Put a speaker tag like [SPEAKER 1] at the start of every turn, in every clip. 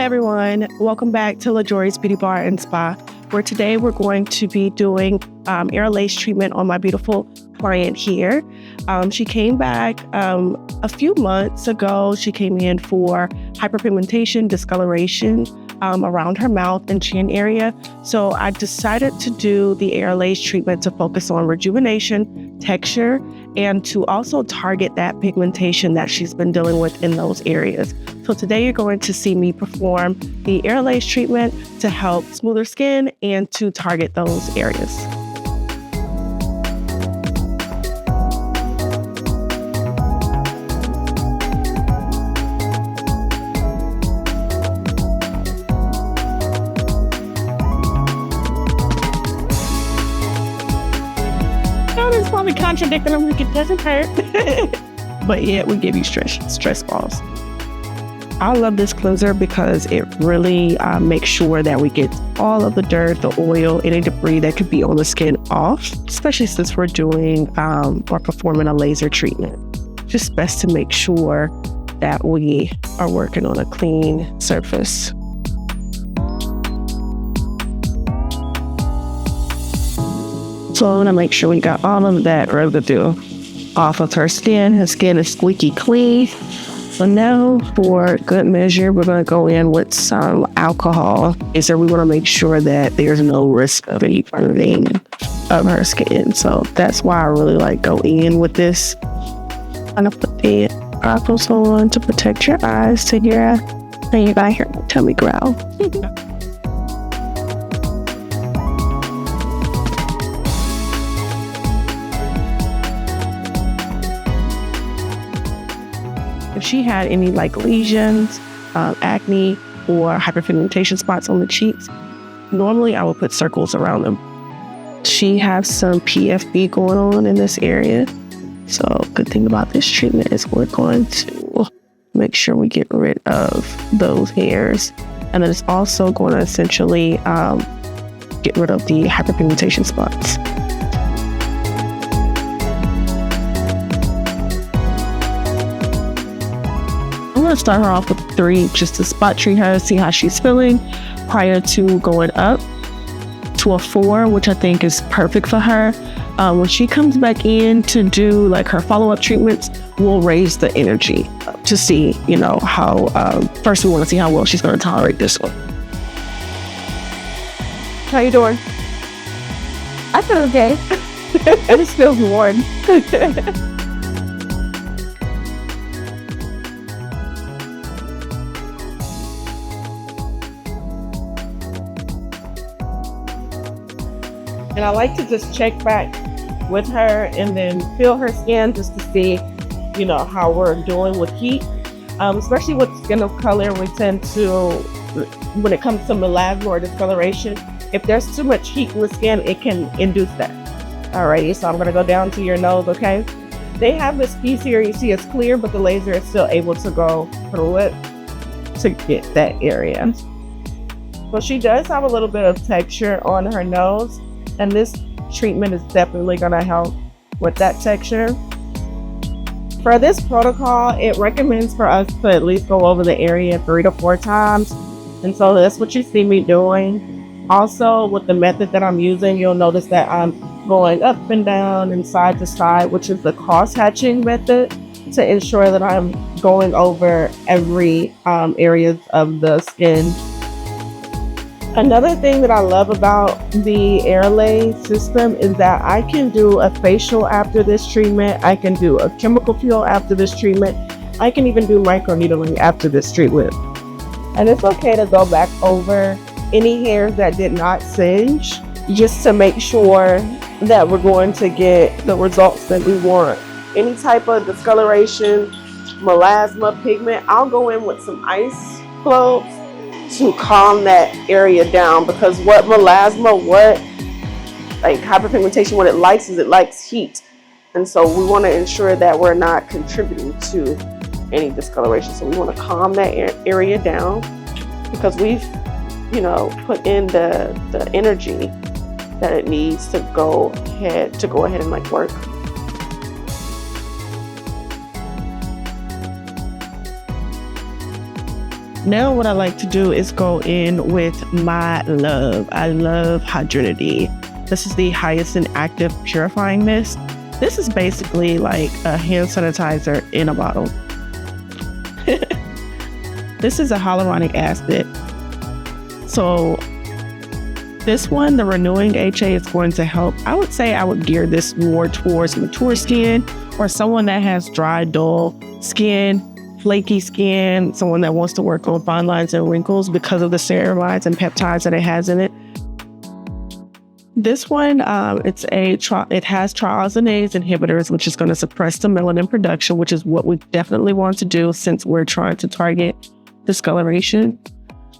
[SPEAKER 1] everyone, welcome back to LaJoy's Beauty Bar and Spa, where today we're going to be doing Aerolase treatment on my beautiful client here. She came back a few months ago. She came in for hyperpigmentation, discoloration around her mouth and chin area. So I decided to do the Aerolase treatment to focus on rejuvenation, texture, and to also target that pigmentation that she's been dealing with in those areas. So today you're going to see me perform the Aerolase treatment to help smooth her skin and to target those areas. It's probably contradicting them, like it doesn't hurt. But yeah, we give you stress balls. I love this cleanser because it really makes sure that we get all of the dirt, the oil, any debris that could be on the skin off, especially since we're doing or performing a laser treatment. Just best to make sure that we are working on a clean surface. So I want to make sure we got all of that residue off of her skin. Her skin is squeaky clean. So now, for good measure, we're going to go in with some alcohol. So we want to make sure that there's no risk of any burning of her skin. So that's why I really like go in with this. I'm going to put the goggles on to protect your eyes so you got hear my tummy growl. If she had any like lesions, acne, or hyperpigmentation spots on the cheeks, normally I would put circles around them. She has some PFB going on in this area. So good thing about this treatment is we're going to make sure we get rid of those hairs. And then it's also going to essentially get rid of the hyperpigmentation spots. I'm going to start her off with 3 just to spot treat her, see how she's feeling prior to going up to a 4, which I think is perfect for her. When she comes back in to do like her follow-up treatments, we'll raise the energy to see, how, first we want to see how well she's going to tolerate this one. How you doing?
[SPEAKER 2] I feel okay.
[SPEAKER 1] I just feel warm. And I like to just check back with her and then feel her skin just to see, how we're doing with heat. Especially with skin of color, we tend to, when it comes to melasma or discoloration, if there's too much heat in the skin, it can induce that. Alrighty, so I'm gonna go down to your nose, okay? They have this piece here, you see it's clear, but the laser is still able to go through it to get that area. So she does have a little bit of texture on her nose. And this treatment is definitely going to help with that texture. For this protocol, it recommends for us to at least go over the area 3 to 4 times. And so that's what you see me doing. Also, with the method that I'm using, you'll notice that I'm going up and down and side to side, which is the cross-hatching method, to ensure that I'm going over every areas of the skin. Another thing that I love about the Aerolase system is that I can do a facial after this treatment. I can do a chemical peel after this treatment. I can even do microneedling after this treatment. And it's okay to go back over any hairs that did not singe, just to make sure that we're going to get the results that we want. Any type of discoloration, melasma, pigment, I'll go in with some ice globes to calm that area down, because what melasma, like hyperpigmentation, what it likes is it likes heat. And so we want to ensure that we're not contributing to any discoloration. So we want to calm that area down, because we've, put in the energy that it needs to go ahead and like work. Now what I like to do is go in with my love. I love Hydrinity. This is the Hyacinth Active Purifying Mist. This is basically like a hand sanitizer in a bottle. This is a hyaluronic acid. So this one, the Renewing HA, is going to help. I would say I would gear this more towards mature skin or someone that has dry, dull skin, flaky skin, someone that wants to work on fine lines and wrinkles because of the ceramides and peptides that it has in it. This one, it has triazinase inhibitors, which is going to suppress the melanin production, which is what we definitely want to do since we're trying to target discoloration.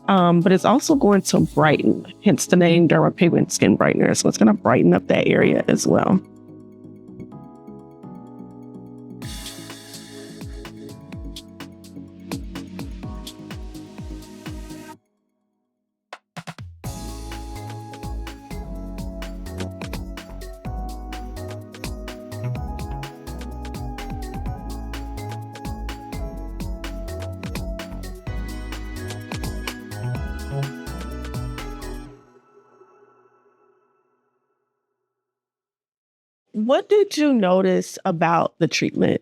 [SPEAKER 1] But it's also going to brighten, hence the name Dermapigment Skin Brightener. So it's going to brighten up that area as well. What did you notice about the treatment?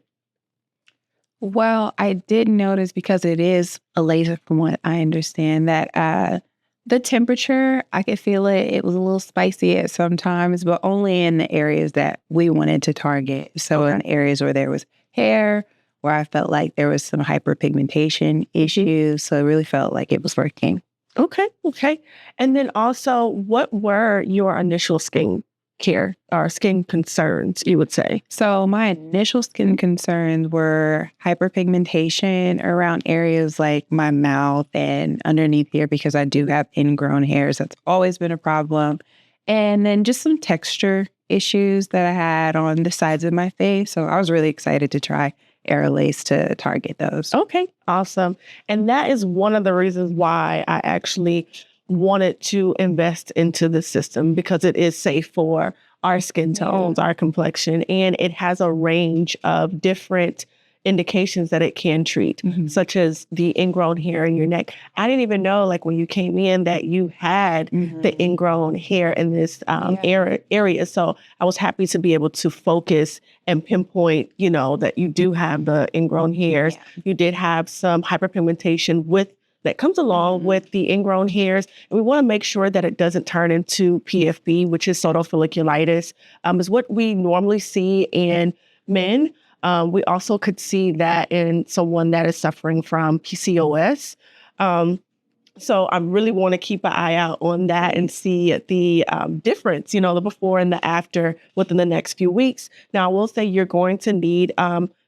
[SPEAKER 2] Well, I did notice, because it is a laser from what I understand, that the temperature, I could feel it. It was a little spicy at some times, but only in the areas that we wanted to target. So in areas where there was hair, where I felt like there was some hyperpigmentation issues. So it really felt like it was working.
[SPEAKER 1] Okay. And then also, what were your initial skin care or skin concerns, you would say?
[SPEAKER 2] So my initial skin concerns were hyperpigmentation around areas like my mouth and underneath here, because I do have ingrown hairs. That's always been a problem. And then just some texture issues that I had on the sides of my face. So I was really excited to try Aerolase to target those.
[SPEAKER 1] Okay, awesome. And that is one of the reasons why I actually wanted to invest into the system, because it is safe for our skin tones, our complexion, and it has a range of different indications that it can treat, such as the ingrown hair in your neck. I didn't even know, like when you came in, that you had the ingrown hair in this area. So I was happy to be able to focus and pinpoint, that you do have the ingrown hairs. You did have some hyperpigmentation that comes along with the ingrown hairs. And we want to make sure that it doesn't turn into PFB, which is pseudofolliculitis, is what we normally see in men. We also could see that in someone that is suffering from PCOS. So I really want to keep an eye out on that and see the difference, the before and the after within the next few weeks. Now, I will say you're going to need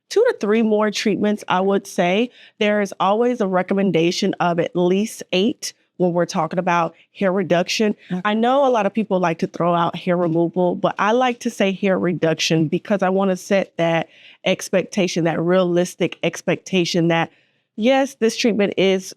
[SPEAKER 1] 2 to 3 more treatments, I would say. There is always a recommendation of at least 8 when we're talking about hair reduction. I know a lot of people like to throw out hair removal, but I like to say hair reduction because I want to set that expectation, that realistic expectation that, yes, this treatment is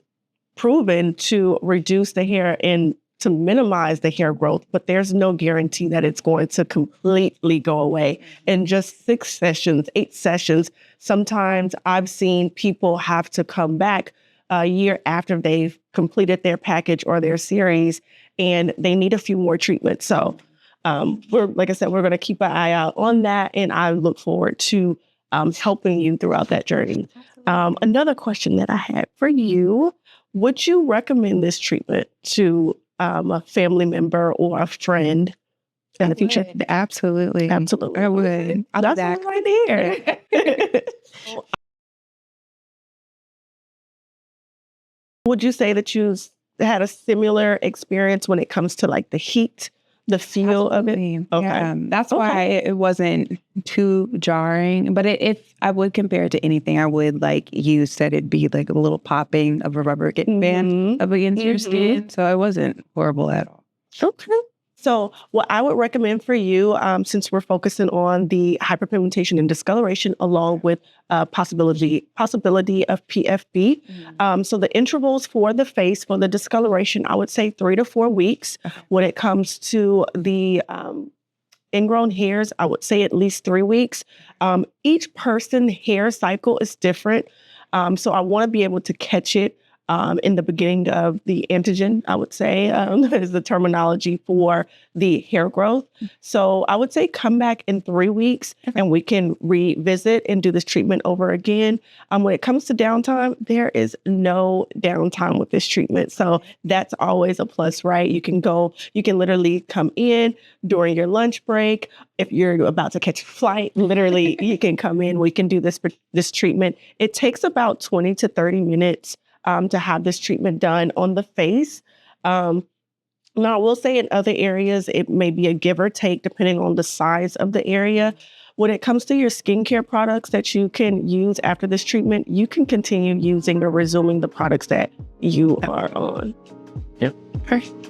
[SPEAKER 1] proven to reduce the hair and to minimize the hair growth, but there's no guarantee that it's going to completely go away in just 6 sessions, 8 sessions. Sometimes I've seen people have to come back a year after they've completed their package or their series, and they need a few more treatments. So like I said, we're going to keep an eye out on that, and I look forward to helping you throughout that journey. Another question that I had for you, would you recommend this treatment to a family member or a friend in the future?
[SPEAKER 2] Absolutely.
[SPEAKER 1] I
[SPEAKER 2] would.
[SPEAKER 1] That's right here. Would you say that you had a similar experience when it comes to like the heat, the feel of it?
[SPEAKER 2] Okay. Yeah, that's why it wasn't too jarring. But if I would compare it to anything, I would like you said it'd be like a little popping of a rubber band up against your skin. So it wasn't horrible at all.
[SPEAKER 1] Okay. So what I would recommend for you, since we're focusing on the hyperpigmentation and discoloration along with possibility of PFB. So the intervals for the face, for the discoloration, I would say 3 to 4 weeks. When it comes to the ingrown hairs, I would say at least 3 weeks. Each person's hair cycle is different. So I want to be able to catch it in the beginning of the antigen, I would say, is the terminology for the hair growth. So I would say come back in 3 weeks and we can revisit and do this treatment over again. When it comes to downtime, there is no downtime with this treatment. So that's always a plus, right? You can literally come in during your lunch break. If you're about to catch a flight, literally you can come in, we can do this treatment. It takes about 20 to 30 minutes to have this treatment done on the face. Now, I will say in other areas, it may be a give or take depending on the size of the area. When it comes to your skincare products that you can use after this treatment, you can continue using or resuming the products that you are on.
[SPEAKER 3] Yep.
[SPEAKER 2] Perfect.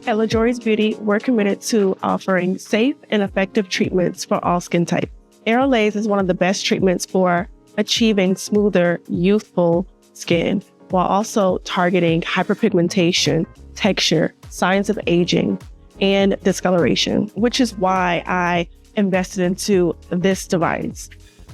[SPEAKER 1] At LaJoy's Beauty, we're committed to offering safe and effective treatments for all skin types. Aerolase is one of the best treatments for achieving smoother, youthful skin while also targeting hyperpigmentation, texture, signs of aging, and discoloration, which is why I invested into this device.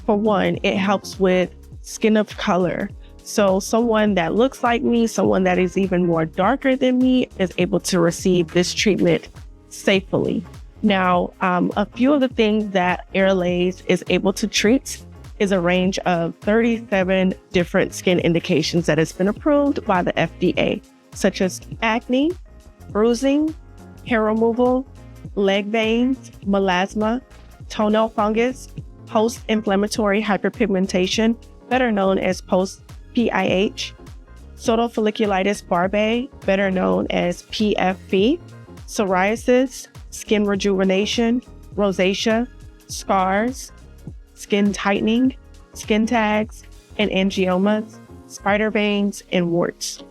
[SPEAKER 1] For one, it helps with skin of color. So someone that looks like me, someone that is even more darker than me is able to receive this treatment safely. Now, a few of the things that Aerolase is able to treat is a range of 37 different skin indications that has been approved by the FDA, such as acne, bruising, hair removal, leg veins, melasma, toenail fungus, post-inflammatory hyperpigmentation, better known as post-PIH, Pseudofolliculitis Barbae, better known as PFB, psoriasis, skin rejuvenation, rosacea, scars, skin tightening, skin tags, and angiomas, spider veins, and warts.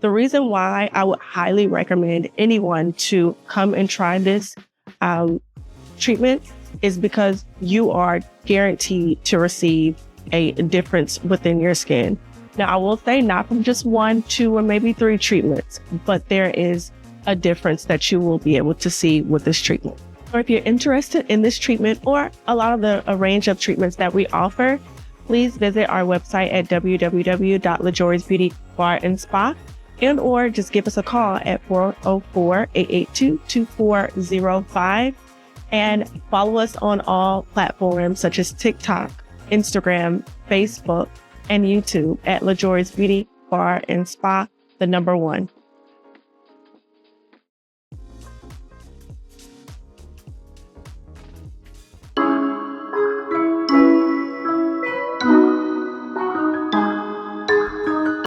[SPEAKER 1] The reason why I would highly recommend anyone to come and try this treatment is because you are guaranteed to receive a difference within your skin. Now, I will say not from just 1, 2, or maybe 3 treatments, but there is a difference that you will be able to see with this treatment. Or if you're interested in this treatment or a lot of a range of treatments that we offer, please visit our website at www.lajoysbeautybarspa and or just give us a call at 404-882-2405 and follow us on all platforms such as TikTok, Instagram, Facebook, and YouTube at LaJoy's Beauty Bar and Spa, the #1.